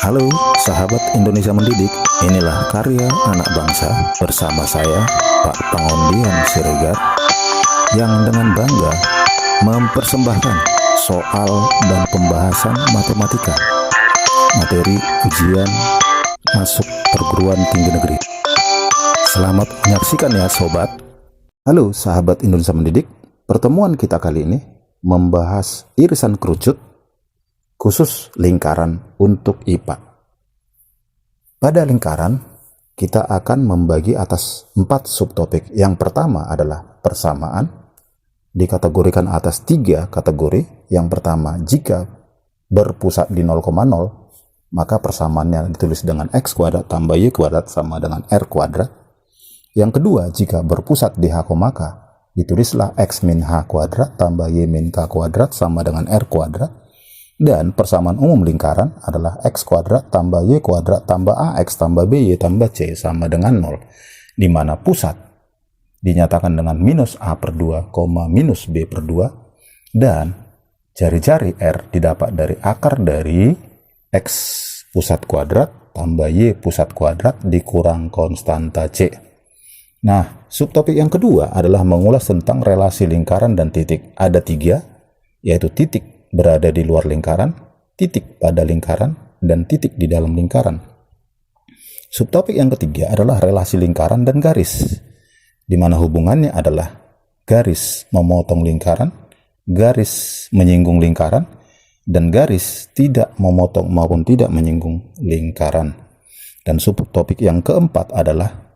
Halo sahabat Indonesia Mendidik, inilah karya anak bangsa bersama saya Pak Pangondian Siregar yang dengan bangga mempersembahkan soal dan pembahasan matematika materi ujian masuk perguruan tinggi negeri. Selamat menyaksikan ya sobat. Halo sahabat Indonesia Mendidik, pertemuan kita kali ini membahas irisan kerucut khusus lingkaran untuk IPA. Pada lingkaran, kita akan membagi atas 4 subtopik. Yang pertama adalah persamaan, dikategorikan atas 3 kategori. Yang pertama, jika berpusat di 0,0, maka persamaannya ditulis dengan x kuadrat tambah y kuadrat sama dengan r kuadrat. Yang kedua, jika berpusat di h, ditulislah x min h kuadrat tambah y min k kuadrat sama dengan r kuadrat. Dan persamaan umum lingkaran adalah x kuadrat tambah y kuadrat tambah ax tambah by tambah c sama dengan 0, di mana pusat dinyatakan dengan minus a per 2, minus b per 2, dan jari-jari r didapat dari akar dari x pusat kuadrat tambah y pusat kuadrat dikurang konstanta c. Nah, subtopik yang kedua adalah mengulas tentang relasi lingkaran dan titik. Ada 3, yaitu titik berada di luar lingkaran, titik pada lingkaran, dan titik di dalam lingkaran. Subtopik yang ketiga adalah relasi lingkaran dan garis, di mana hubungannya adalah garis memotong lingkaran, garis menyinggung lingkaran, dan garis tidak memotong maupun tidak menyinggung lingkaran. Dan subtopik yang keempat adalah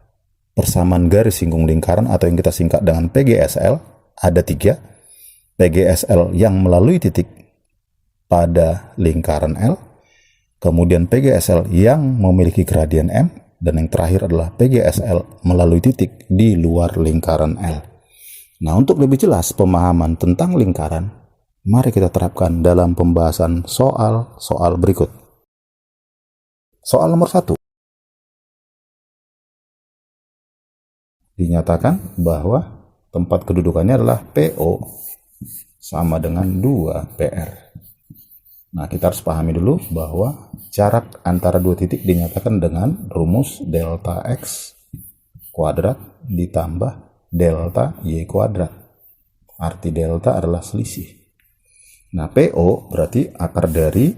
persamaan garis singgung lingkaran atau yang kita singkat dengan PGSL. Ada 3, PGSL yang melalui titik pada lingkaran L, kemudian PGSL yang memiliki gradien M, dan yang terakhir adalah PGSL melalui titik di luar lingkaran L. Nah, untuk lebih jelas pemahaman tentang lingkaran, mari kita terapkan dalam pembahasan soal-soal berikut. Soal nomor 1. Dinyatakan bahwa tempat kedudukannya adalah PO sama dengan 2 PR. Nah, kita harus pahami dulu bahwa jarak antara 2 titik dinyatakan dengan rumus delta x kuadrat ditambah delta y kuadrat. Arti delta adalah selisih. Nah, PO berarti akar dari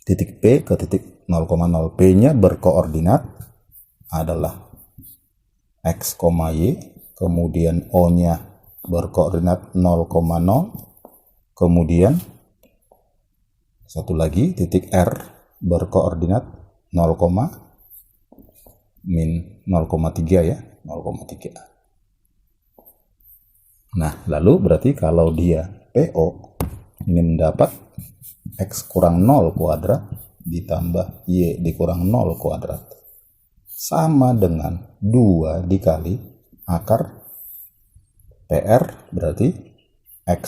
titik P ke titik 0,0. P-nya berkoordinat adalah x, y, kemudian O-nya berkoordinat 0,0, kemudian satu lagi titik R berkoordinat 0, min 0,3 ya, 0,3. Nah, lalu berarti kalau dia PO ini mendapat x kurang 0 kuadrat ditambah y dikurang 0 kuadrat sama dengan 2 dikali akar PR berarti x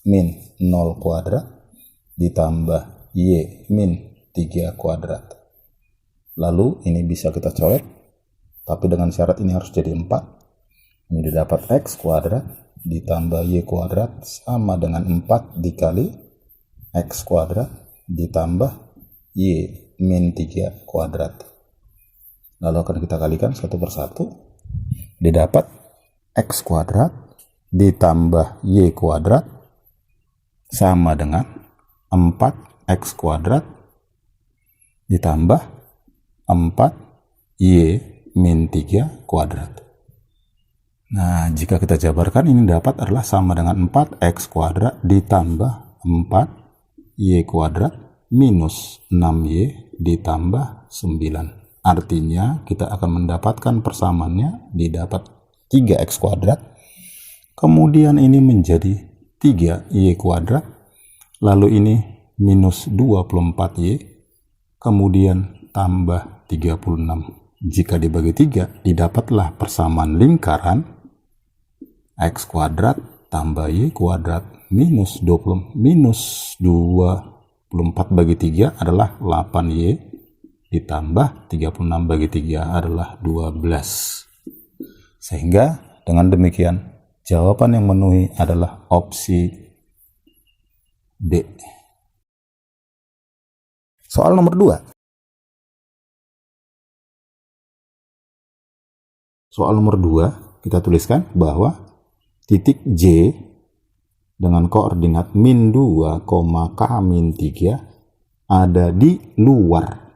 min 0 kuadrat ditambah y min 3 kuadrat. Lalu ini bisa kita coret, tapi dengan syarat ini harus jadi 4. Ini didapat x kuadrat ditambah y kuadrat sama dengan 4 dikali x kuadrat ditambah y min 3 kuadrat. Lalu akan kita kalikan satu persatu. Didapat x kuadrat ditambah y kuadrat sama dengan 4x kuadrat ditambah 4y min 3 kuadrat. Nah, jika kita jabarkan ini dapat adalah sama dengan 4x kuadrat ditambah 4y kuadrat minus 6y ditambah 9. Artinya kita akan mendapatkan persamaannya didapat 3x kuadrat, kemudian ini menjadi 3y kuadrat, lalu ini minus 24y, kemudian tambah 36. Jika dibagi 3, didapatlah persamaan lingkaran x kuadrat tambah y kuadrat minus 24 bagi 3 adalah 8y, ditambah 36 bagi 3 adalah 12. Sehingga dengan demikian, jawaban yang memenuhi adalah opsi D. Soal nomor 2. Soal nomor 2, kita tuliskan bahwa titik J dengan koordinat min 2, K min 3 ada di luar,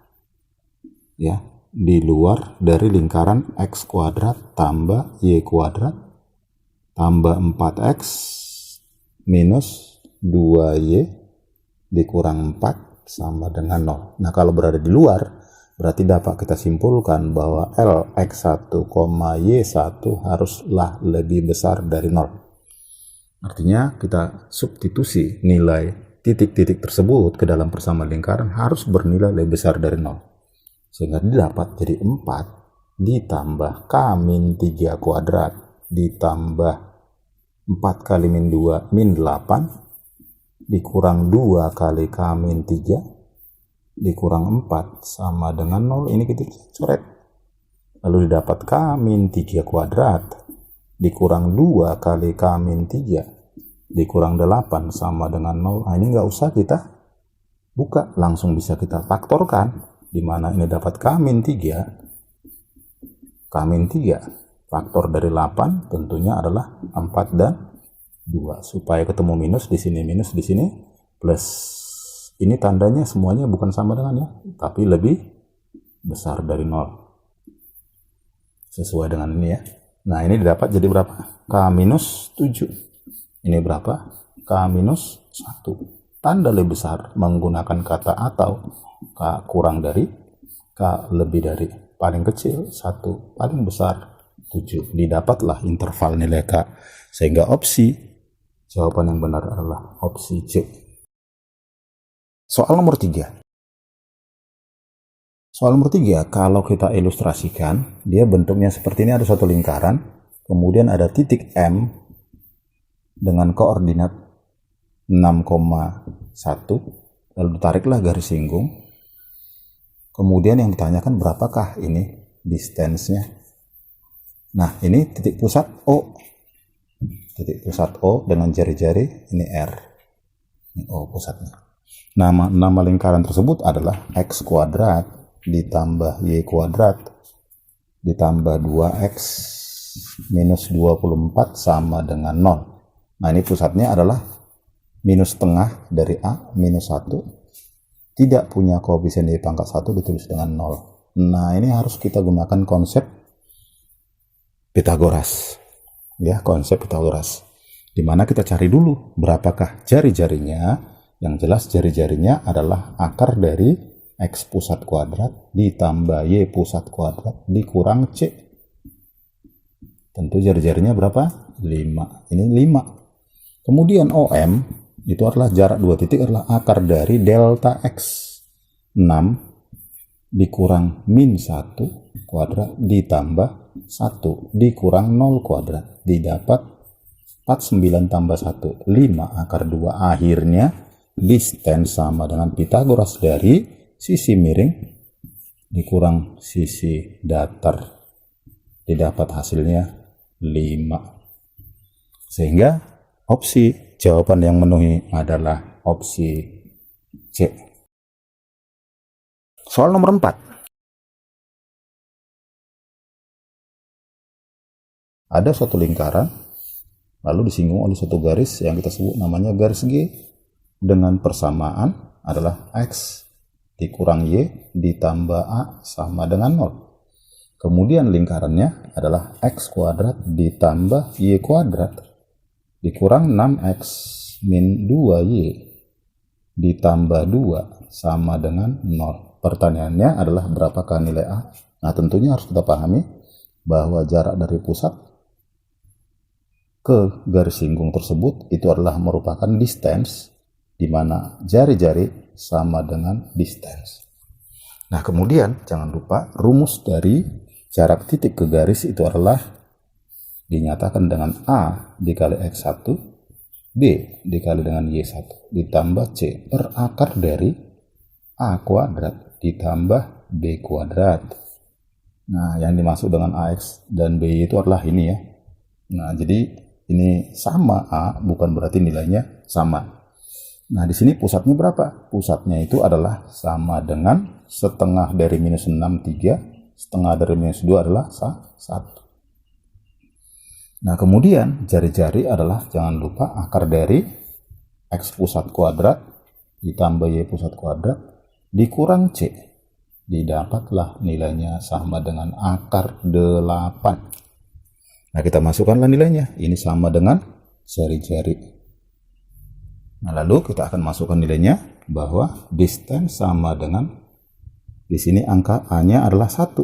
ya, di luar dari lingkaran x kuadrat tambah y kuadrat tambah 4x minus 2y dikurang 4 sama dengan 0. Nah, kalau berada di luar, berarti dapat kita simpulkan bahwa Lx1, Y1 haruslah lebih besar dari 0. Artinya kita substitusi nilai titik-titik tersebut ke dalam persamaan lingkaran harus bernilai lebih besar dari 0. Sehingga didapat jadi 4 ditambah K min 3 kuadrat ditambah 4 kali min 2 min 8 dikurang 2 kali K min 3 dikurang 4 sama dengan 0. Ini kita coret. Lalu didapat K min 3 kuadrat dikurang 2 kali K min 3 dikurang 8 sama dengan 0. Nah, ini nggak usah kita buka, langsung bisa kita faktorkan, di mana ini dapat K min 3. K min 3 faktor dari 8 tentunya adalah 4 dan 2. Supaya ketemu minus di sini plus. Ini tandanya semuanya bukan sama dengan ya, tapi lebih besar dari 0. Sesuai dengan ini ya. Nah, ini didapat jadi berapa? K minus 7. Ini berapa? K minus 1. Tanda lebih besar menggunakan kata atau. K kurang dari, K lebih dari. Paling kecil 1, paling besar 7. Didapatlah interval nilai K. Sehingga opsi jawaban yang benar adalah opsi C. Soal nomor 3. Soal nomor 3, kalau kita ilustrasikan, dia bentuknya seperti ini, ada suatu lingkaran, kemudian ada titik M dengan koordinat 6,1, lalu ditariklah garis singgung. Kemudian yang ditanyakan berapakah ini distance-nya. Nah, ini titik pusat O. Titik pusat O dengan jari-jari, ini R. Ini O pusatnya. Nama lingkaran tersebut adalah x kuadrat ditambah y kuadrat ditambah 2x minus 24 sama dengan 0. Nah, ini pusatnya adalah minus tengah dari A, minus 1. Tidak punya koefisien y pangkat 1, ditulis dengan 0. Nah, ini harus kita gunakan konsep Pitagoras. Ya, konsep Pitagoras. Dimana kita cari dulu berapakah jari-jarinya. Yang jelas jari-jarinya adalah akar dari X pusat kuadrat ditambah Y pusat kuadrat dikurang C. Tentu jari-jarinya berapa? 5. Ini 5. Kemudian OM itu adalah jarak dua titik adalah akar dari delta X. 6 dikurang min 1 kuadrat ditambah 1 dikurang 0 kuadrat. Didapat 49 tambah 1, 5 akar 2. Akhirnya distance sama dengan Pitagoras dari sisi miring dikurang sisi datar, didapat hasilnya 5. Sehingga opsi jawaban yang memenuhi adalah opsi C. Soal nomor 4. Ada suatu lingkaran lalu disinggung oleh suatu garis yang kita sebut namanya garis G, dengan persamaan adalah X dikurang Y ditambah A sama dengan 0. Kemudian lingkarannya adalah X kuadrat ditambah Y kuadrat dikurang 6X min 2Y ditambah 2 sama dengan 0. Pertanyaannya adalah berapakah nilai A? Nah, tentunya harus kita pahami bahwa jarak dari pusat ke garis singgung tersebut itu adalah merupakan distance, di mana jari-jari sama dengan distance. Nah, kemudian jangan lupa rumus dari jarak titik ke garis itu adalah dinyatakan dengan A dikali X1, B dikali dengan Y1 ditambah C per akar dari A kuadrat ditambah B kuadrat. Nah, yang dimaksud dengan AX dan B itu adalah ini ya. Nah, jadi ini sama A bukan berarti nilainya sama. Nah, di sini pusatnya berapa? Pusatnya itu adalah sama dengan setengah dari minus 6, 3. Setengah dari minus 2 adalah 1. Nah, kemudian jari-jari adalah, jangan lupa, akar dari X pusat kuadrat ditambah Y pusat kuadrat dikurang C. Didapatlah nilainya sama dengan akar 8. Nah, kita masukkanlah nilainya. Ini sama dengan jari-jari. Nah, lalu kita akan masukkan nilainya bahwa distance sama dengan, di sini angka A-nya adalah 1.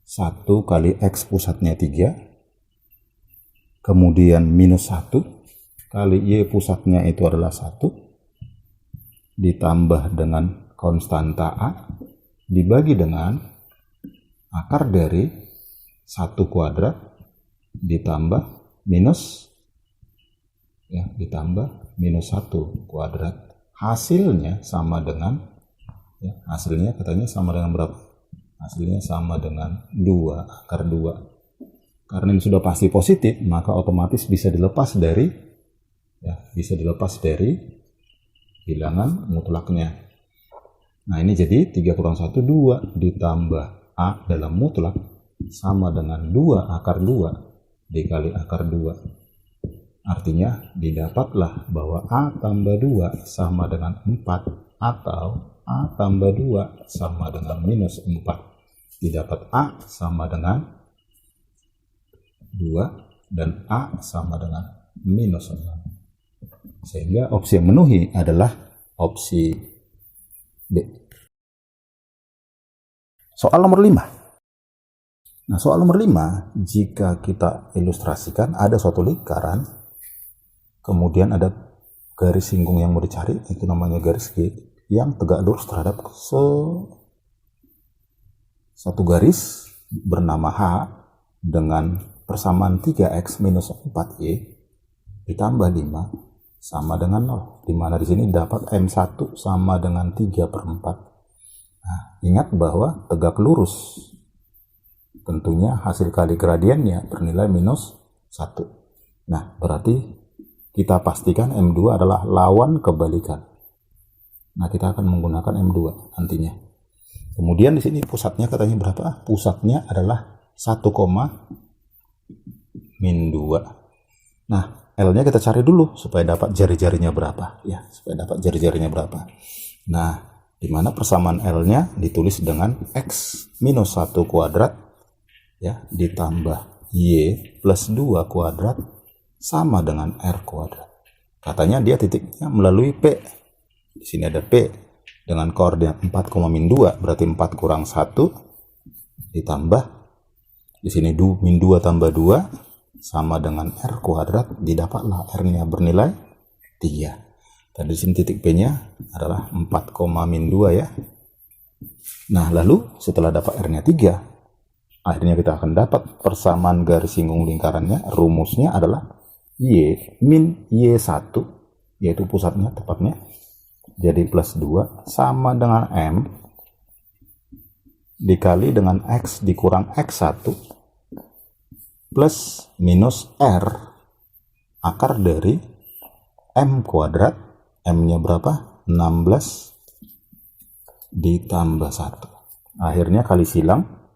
1 kali X pusatnya 3. Kemudian minus 1 kali Y pusatnya itu adalah 1. Ditambah dengan konstanta A. Dibagi dengan akar dari 1 kuadrat ditambah minus, ya, ditambah minus 1 kuadrat. Hasilnya sama dengan, ya, hasilnya katanya sama dengan berapa? Hasilnya sama dengan 2, akar 2. Karena ini sudah pasti positif, maka otomatis bisa dilepas dari, ya, bisa dilepas dari bilangan mutlaknya. Nah, ini jadi 3 kurang 1, 2 ditambah A dalam mutlak sama dengan 2 akar 2 dikali akar 2. Artinya didapatlah bahwa A tambah 2 sama dengan 4 atau A tambah 2 sama dengan minus 4. Didapat A sama dengan 2 dan A sama dengan minus 6. Sehingga opsi yang memenuhi adalah opsi B. Soal nomor 5. Nah, soal nomor 5, jika kita ilustrasikan ada suatu lingkaran, kemudian ada garis singgung yang mau dicari, itu namanya garis G, yang tegak lurus terhadap satu garis bernama H dengan persamaan 3x minus 4y ditambah 5 sama dengan 0, di mana di sini dapat M1 sama dengan 3/4. Nah, ingat bahwa tegak lurus tentunya hasil kali gradiennya bernilai minus 1. Nah, berarti kita pastikan M2 adalah lawan kebalikan. Nah, kita akan menggunakan M2 nantinya. Kemudian di sini pusatnya katanya berapa? Pusatnya adalah 1,-2. Nah, L-nya kita cari dulu supaya dapat jari-jarinya berapa, ya, supaya dapat jari-jarinya berapa. Nah, di mana persamaan L-nya ditulis dengan X minus 1 kuadrat, ya, ditambah Y plus 2 kuadrat sama dengan R kuadrat. Katanya dia titiknya melalui P. Di sini ada P dengan koordinat 4,-2, berarti 4 kurang 1 ditambah di sini min 2 tambah 2 sama dengan R kuadrat. Didapatlah R-nya bernilai 3. Dan di sini titik P-nya adalah 4,-2, ya. Nah, lalu setelah dapat R-nya 3, akhirnya kita akan dapat persamaan garis singgung lingkarannya. Rumusnya adalah Y min Y1, yaitu pusatnya tepatnya, jadi plus 2 sama dengan M dikali dengan X dikurang X1 plus minus R akar dari M kuadrat. M-nya berapa? 16 ditambah 1. Akhirnya kali silang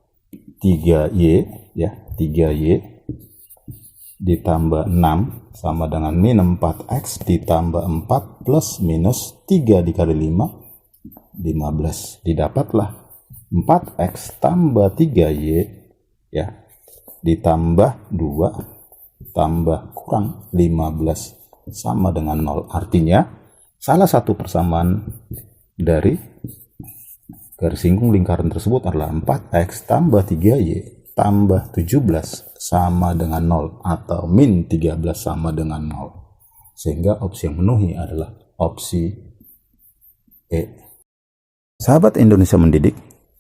3Y, ya, 3Y ditambah 6 sama dengan min 4X ditambah 4 plus minus 3 dikali 5, 15. Didapatlah 4X tambah 3Y, ya, ditambah 2 tambah kurang 15 sama dengan 0. Artinya salah satu persamaan dari garis singgung lingkaran tersebut adalah 4X tambah 3Y tambah 17 sama dengan 0 atau min 13 sama dengan 0. Sehingga opsi yang memenuhi adalah opsi E. Sahabat Indonesia Mendidik,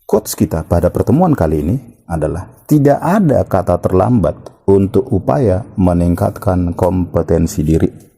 quotes kita pada pertemuan kali ini adalah tidak ada kata terlambat untuk upaya meningkatkan kompetensi diri.